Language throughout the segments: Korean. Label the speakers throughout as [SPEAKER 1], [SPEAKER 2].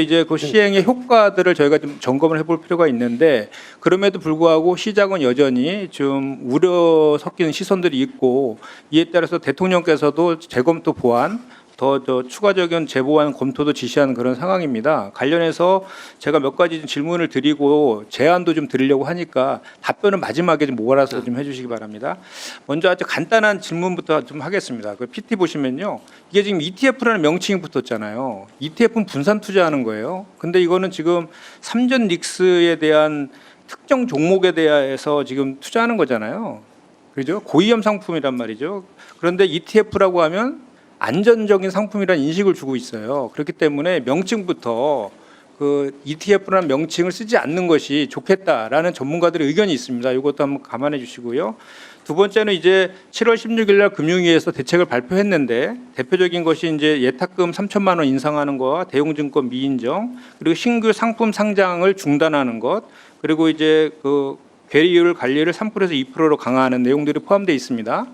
[SPEAKER 1] 이제 그 시행의 효과들을 저희가 좀 점검을 해볼 필요가 있는데 그럼에도 불구하고 시장은 여전히 좀 우려 섞이는 시선들이 있고 이에 따라서 대통령께서도 재검토 보완 더 추가적인 재보완 검토도 지시하는 그런 상황입니다. 관련해서 제가 몇 가지 질문을 드리고 제안도 좀 드리려고 하니까 답변은 마지막에 좀 몰아서 좀 해주시기 바랍니다. 먼저 아주 간단한 질문부터 좀 하겠습니다. 그 PT 보시면요, 이게 지금 ETF라는 명칭이 붙었잖아요. ETF는 분산 투자하는 거예요. 근데 이거는 지금 삼전 릭스에 대한 특정 종목에 대해서 지금 투자하는 거잖아요. 그죠? 고위험 상품이란 말이죠. 그런데 ETF라고 하면 안전적인 상품이라는 인식을 주고 있어요. 그렇기 때문에 명칭부터 그 ETF라는 명칭을 쓰지 않는 것이 좋겠다라는 전문가들의 의견이 있습니다. 이것도 한번 감안해 주시고요. 두 번째는 이제 7월 16일 날 금융위에서 대책을 발표했는데 대표적인 것이 이제 예탁금 3천만 원 인상하는 거와 대웅증권 미인정, 그리고 신규 상품 상장을 중단하는 것, 그리고 이제 그 괴리율 관리를 3%에서 2%로 강화하는 내용들이 포함되어 있습니다.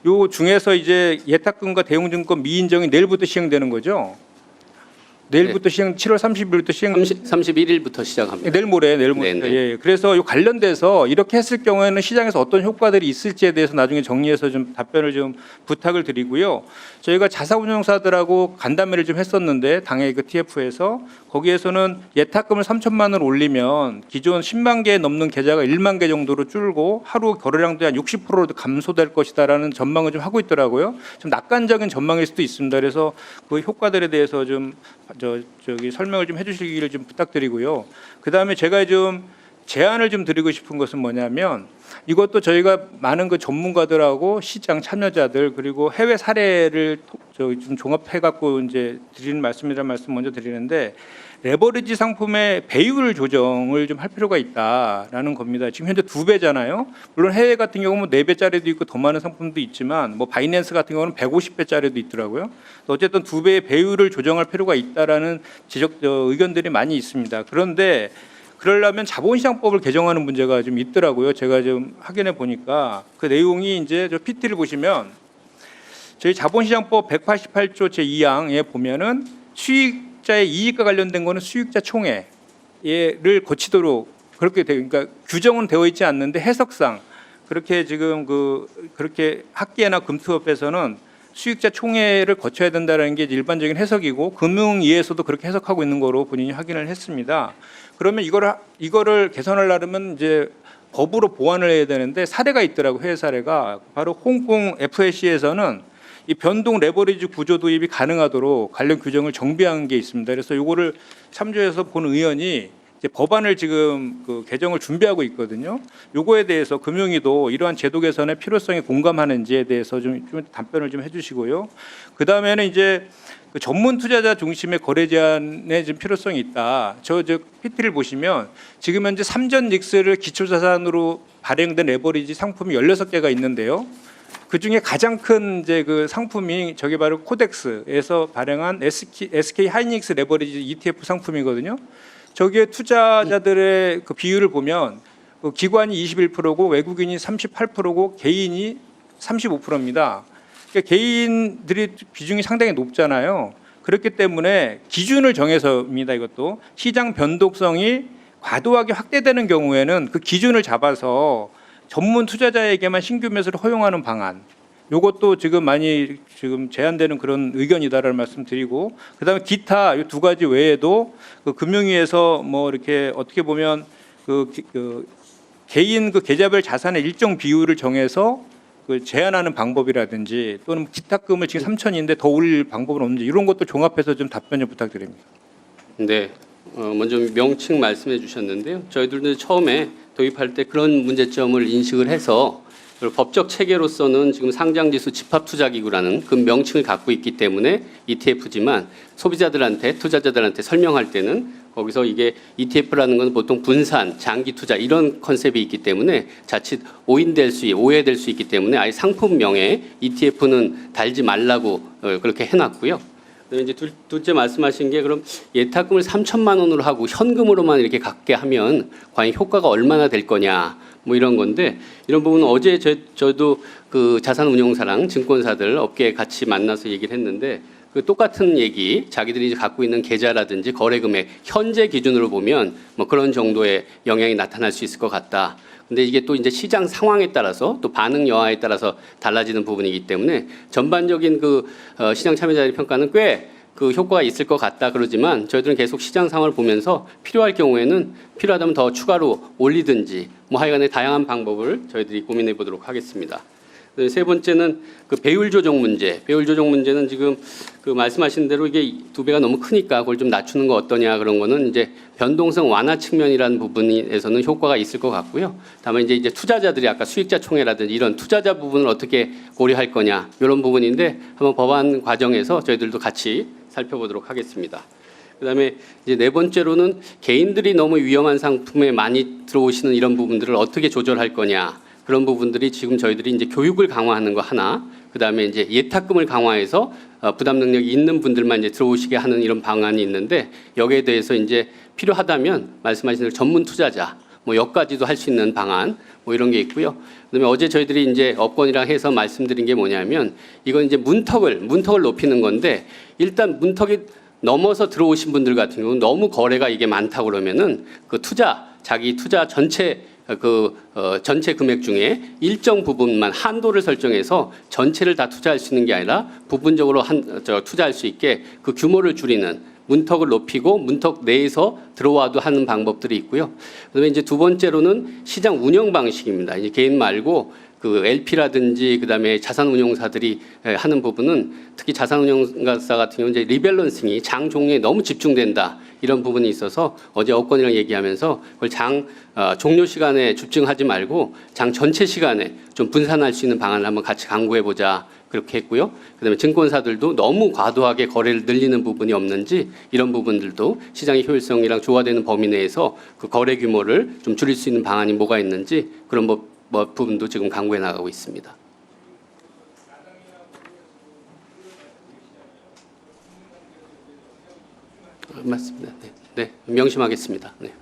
[SPEAKER 1] 요 중에서 이제 예탁금과 대웅증권 미인정이 내일부터 시행되는 거죠. 내일부터 시행, 7월 30일부터 시행.
[SPEAKER 2] 31일부터 시작합니다.
[SPEAKER 1] 내일 모레.
[SPEAKER 2] 네네.
[SPEAKER 1] 예. 그래서 이 관련돼서 이렇게 했을 경우에는 시장에서 어떤 효과들이 있을지에 대해서 나중에 정리해서 좀 답변을 좀 부탁을 드리고요. 저희가 자사운용사들하고 간담회를 좀 했었는데 당의 그 TF에서 거기에서는 예탁금을 3천만 원 올리면 기존 10만 개 넘는 계좌가 1만 개 정도로 줄고 하루 거래량도 한 60% 감소될 것이다라는 전망을 좀 하고 있더라고요. 좀 낙관적인 전망일 수도 있습니다. 그래서 그 효과들에 대해서 좀 저기 설명을 좀 해주시기를 좀 부탁드리고요. 그 다음에 제가 좀 제안을 좀 드리고 싶은 것은 뭐냐면 이것도 저희가 많은 그 전문가들하고 시장 참여자들 그리고 해외 사례를 좀 종합해 갖고 이제 드리는 말씀이란 말씀 먼저 드리는데 레버리지 상품의 배율 조정을 좀 할 필요가 있다라는 겁니다. 지금 현재 2배잖아요. 물론 해외 같은 경우는 4배짜리도 있고 더 많은 상품도 있지만 뭐 바이낸스 같은 경우는 150배짜리도 있더라고요. 어쨌든 2배의 배율을 조정할 필요가 있다라는 의견들이 많이 있습니다. 그런데 그러려면 자본시장법을 개정하는 문제가 좀 있더라고요. 제가 좀 확인해 보니까 그 내용이 이제 저 PT를 보시면 저희 자본시장법 188조 제2항에 보면은 수익자의 이익과 관련된 거는 수익자 총회를 거치도록 그렇게 그러니까 규정은 되어 있지 않는데 해석상 그렇게 지금 그렇게 학계나 금투업에서는 수익자 총회를 거쳐야 된다는 게 일반적인 해석이고 금융위에서도 그렇게 해석하고 있는 거로 본인이 확인을 했습니다. 그러면 이거를 개선하려면 이제 법으로 보완을 해야 되는데 사례가 있더라고. 해외 사례가 바로 홍콩 FAC에서는 이 변동 레버리지 구조 도입이 가능하도록 관련 규정을 정비한 게 있습니다. 그래서 이거를 참조해서 본 의원이 이제 법안을 지금 그 개정을 준비하고 있거든요. 요거에 대해서 금융위도 이러한 제도 개선의 필요성에 공감하는지에 대해서 좀 답변을 좀 해주시고요. 그 다음에는 이제 그 전문 투자자 중심의 거래 제한에 좀 필요성이 있다. 저 PT를 보시면 지금 현재 삼전 릭스를 기초자산으로 발행된 레버리지 상품이 16개가 있는데요. 그 중에 가장 큰 이제 그 상품이 저게 바로 코덱스에서 발행한 SK 하이닉스 레버리지 ETF 상품이거든요. 저기에 투자자들의 그 비율을 보면 그 기관이 21%고 외국인이 38%고 개인이 35%입니다. 그러니까 개인들이 비중이 상당히 높잖아요. 그렇기 때문에 기준을 정해서입니다. 이것도 시장 변동성이 과도하게 확대되는 경우에는 그 기준을 잡아서 전문 투자자에게만 신규 매수를 허용하는 방안. 이것도 지금 많이 지금 제한되는 그런 의견이다라는 말씀드리고, 그다음에 기타 이 2가지 외에도 그 금융위에서 뭐 이렇게 어떻게 보면 그 개인 그 계좌별 자산의 일정 비율을 정해서 그 제한하는 방법이라든지 또는 기탁금을 지금 3천인데 더 올릴 방법은 없는지 이런 것도 종합해서 좀 답변 좀 부탁드립니다.
[SPEAKER 2] 네, 먼저 명칭 말씀해 주셨는데요. 저희들도 처음에 도입할 때 그런 문제점을 인식을 해서 법적 체계로서는 지금 상장지수 집합투자기구라는 그 명칭을 갖고 있기 때문에 ETF지만 소비자들한테 투자자들한테 설명할 때는 거기서 이게 ETF라는 건 보통 분산, 장기 투자 이런 컨셉이 있기 때문에 자칫 오해될 수 있기 때문에 아예 상품명에 ETF는 달지 말라고 그렇게 해놨고요. 이제 둘째 말씀하신 게 그럼 예탁금을 3천만 원으로 하고 현금으로만 이렇게 갖게 하면 과연 효과가 얼마나 될 거냐 뭐 이런 건데 이런 부분은 어제 저도 그 자산운용사랑 증권사들 업계에 같이 만나서 얘기를 했는데 그 똑같은 얘기, 자기들이 갖고 있는 계좌라든지 거래 금액 현재 기준으로 보면 뭐 그런 정도의 영향이 나타날 수 있을 것 같다. 근데 이게 또 이제 시장 상황에 따라서 또 반응 여하에 따라서 달라지는 부분이기 때문에 전반적인 그 시장 참여자의 평가는 꽤 그 효과가 있을 것 같다 그러지만 저희들은 계속 시장 상황을 보면서 필요할 경우에는 필요하다면 더 추가로 올리든지 뭐 하여간에 다양한 방법을 저희들이 고민해 보도록 하겠습니다. 세 번째는 그 배율 조정 문제. 배율 조정 문제는 지금 그 말씀하신 대로 이게 2배가 너무 크니까 그걸 좀 낮추는 거 어떠냐 그런 거는 이제 변동성 완화 측면이라는 부분에서는 효과가 있을 것 같고요. 다만 이제 투자자들이 아까 수익자 총회라든지 이런 투자자 부분을 어떻게 고려할 거냐 이런 부분인데 한번 법안 과정에서 저희들도 같이 살펴보도록 하겠습니다. 그다음에 이제 네 번째로는 개인들이 너무 위험한 상품에 많이 들어오시는 이런 부분들을 어떻게 조절할 거냐. 그런 부분들이 지금 저희들이 이제 교육을 강화하는 거 하나, 그다음에 이제 예탁금을 강화해서 부담 능력이 있는 분들만 이제 들어오시게 하는 이런 방안이 있는데 여기에 대해서 이제 필요하다면 말씀하신 대로 전문 투자자 뭐 여기까지도 할 수 있는 방안 뭐 이런 게 있고요. 그다음에 어제 저희들이 이제 업권이랑 해서 말씀드린 게 뭐냐면 이건 이제 문턱을 높이는 건데 일단 문턱이 넘어서 들어오신 분들 같은 경우는 너무 거래가 이게 많다 그러면은 그 자기 투자 전체 전체 금액 중에 일정 부분만 한도를 설정해서 전체를 다 투자할 수 있는 게 아니라 부분적으로 투자할 수 있게 그 규모를 줄이는 문턱을 높이고 문턱 내에서 들어와도 하는 방법들이 있고요. 그다음에 이제 두 번째로는 시장 운영 방식입니다. 이제 개인 말고 그 LP라든지 그다음에 자산운용사들이 하는 부분은 특히 자산운용사 같은 경우는 이제 리밸런싱이 장 종류에 너무 집중된다 이런 부분이 있어서 어제 업권이랑 얘기하면서 그걸 장 종료 시간에 집중하지 말고 장 전체 시간에 좀 분산할 수 있는 방안을 한번 같이 강구해 보자 그렇게 했고요. 그다음에 증권사들도 너무 과도하게 거래를 늘리는 부분이 없는지 이런 부분들도 시장의 효율성이랑 조화되는 범위 내에서 그 거래 규모를 좀 줄일 수 있는 방안이 뭐가 있는지 그런 부분도 지금 강구해 나가고 있습니다. 맞습니다. 네, 명심하겠습니다. 네.